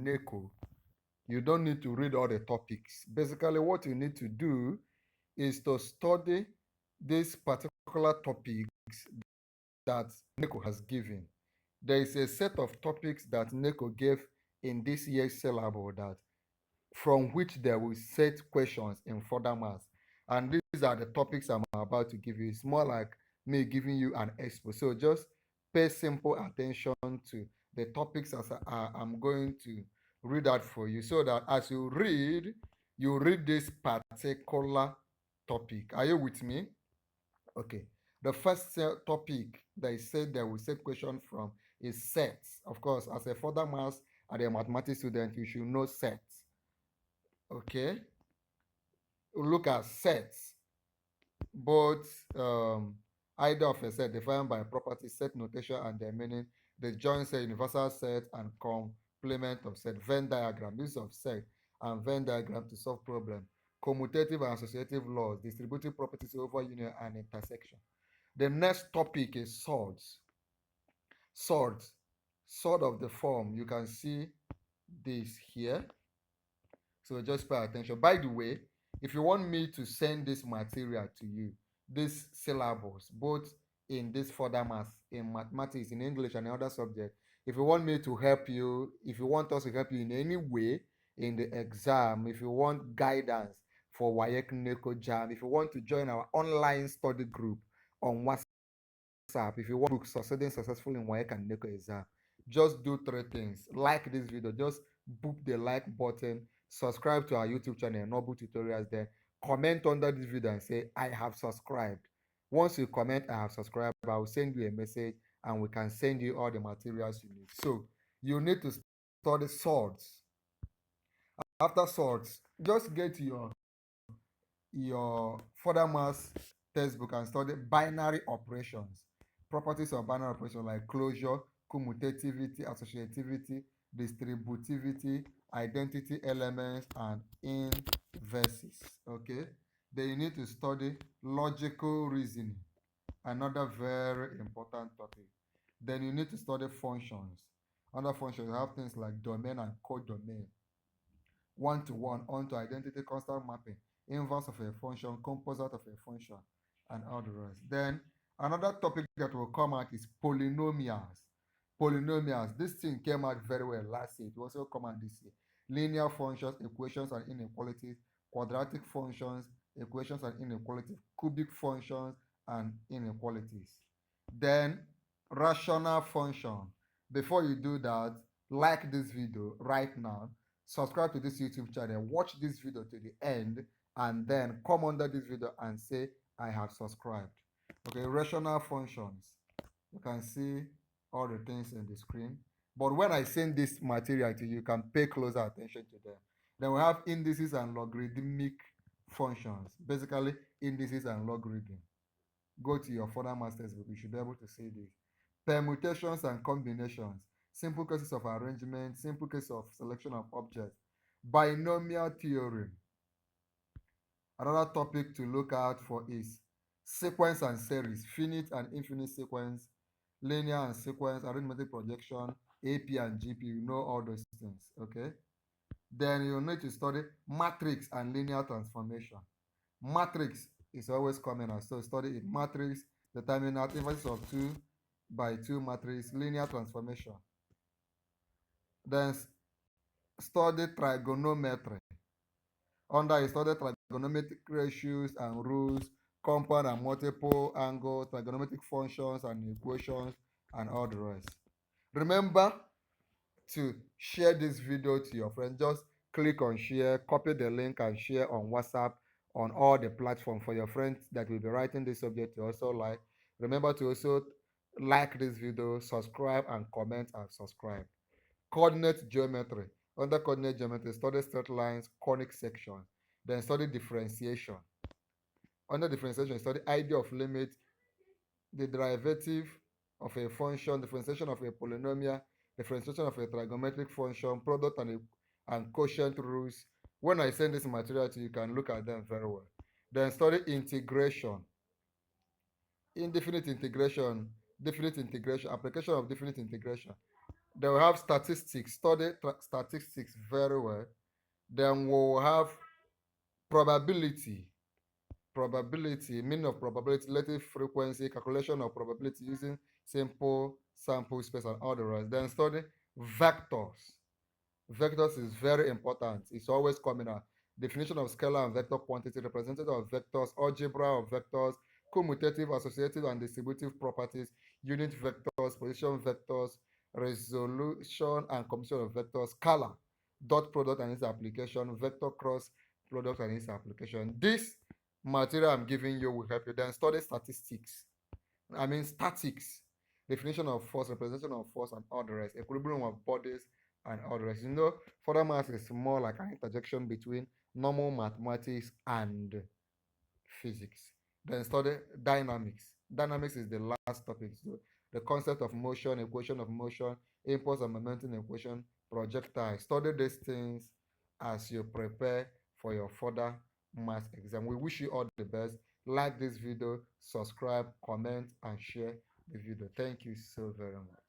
NECO, you don't need to read all the topics. Basically, what you need to do is to study these particular topics that NECO has given. There is a set of topics that NECO gave in this year's syllabus that from which they will set questions in further maths. And these are the topics I'm about to give you. It's more like me giving you an expo. So just pay simple attention to the topics as I'm going to read out for you so that as you read this particular topic. Are you with me? Okay. The first topic they said they will set question from is sets. Of course, as a further maths and a mathematics student, you should know sets. Okay. Look at sets. Both idea of a set defined by property, set notation, and their meaning, the joint set, universal set, and complement of set, Venn diagram, use of set and Venn diagram to solve problem, commutative and associative laws, distributive properties over union and intersection. The next topic is swords. Swords. Sword of the form. You can see this here. So just pay attention. By the way, if you want me to send this material to you, this syllabus, both in this further maths, in mathematics, in English, and other subjects, if you want me to help you, if you want us to help you in any way in the exam, if you want guidance for WAEC NECO JAM, if you want to join our online study group on WhatsApp, if you want to succeeding successfully in WAEC and NECO exam, just do three things. Like this video, just boop the like button, subscribe to our YouTube channel, Noble Tutorials, then comment under this video and say, I have subscribed. Once you comment, I have subscribed, I will send you a message and we can send you all the materials you need. So you need to study swords. After swords, just get your further maths textbook and study binary operations, properties of binary operations like closure, commutativity, associativity, distributivity, identity elements, and inverses. Okay. Then you need to study logical reasoning, another very important topic. Then you need to study functions. Under functions, you have things like domain and codomain, one-to-one, onto identity, constant mapping, inverse of a function, composite of a function, and all the rest. Then another topic that will come out is polynomials. Polynomials. This thing came out very well last year. It will also come out this year. Linear functions, equations and inequalities, quadratic functions, equations and inequalities, cubic functions and inequalities. Then rational function. Before you do that, like this video right now, subscribe to this YouTube channel, watch this video to the end, and then come under this video and say, I have subscribed. Okay, rational functions. You can see all the things in the screen. But when I send this material to you, you can pay closer attention to them. Then we have indices and logarithmic functions. Basically, indices and logarithm. Go to your further master's book, you should be able to see this. Permutations and combinations, simple cases of arrangement, simple cases of selection of objects, binomial theorem. Another topic to look out for is sequence and series, finite and infinite sequence, linear and sequence, arithmetic projection, AP and GP. You know all those things, okay? Then you need to study matrix and linear transformation. Matrix is always coming out, so study it. Matrix, determinant, inverse of 2 by 2 matrix, linear transformation. Then study trigonometry. Under it, study trigonometric ratios and rules, compound and multiple angles, trigonometric functions and equations, and all the rest. Remember to share this video to your friends. Just click on share, copy the link and share on WhatsApp, on all the platforms for your friends that will be writing this subject to also like. Remember to also like this video, subscribe and comment and subscribe. Coordinate geometry. Under coordinate geometry, study straight lines, conic sections. Then study differentiation. Under differentiation, study idea of limit, the derivative of a function, differentiation of a polynomial, differentiation of a trigonometric function, product and quotient rules. When I send this material to you, you can look at them very well. Then study integration, indefinite integration, definite integration, application of definite integration. Then we have statistics. Study statistics very well. Then we'll have probability. Probability, meaning of probability, relative frequency, calculation of probability using simple sample space and all the rest. Then study vectors. Vectors is very important. It's always coming out. Definition of scalar and vector quantity, representative of vectors, algebra of vectors, commutative, associative, and distributive properties, unit vectors, position vectors, resolution and composition of vectors, scalar, dot product and its application, vector cross product and its application. This material I'm giving you will help you. Then study statistics. Statics. Definition of force, representation of force, and all the rest. Equilibrium of bodies and all the rest. Further maths is more like an interjection between normal mathematics and physics. Then study dynamics. Dynamics is the last topic. So the concept of motion, equation of motion, impulse and momentum equation, projectile. Study these things as you prepare for your further math exam. We wish you all the best. Like this video, subscribe, comment, and share the video. Thank you so very much.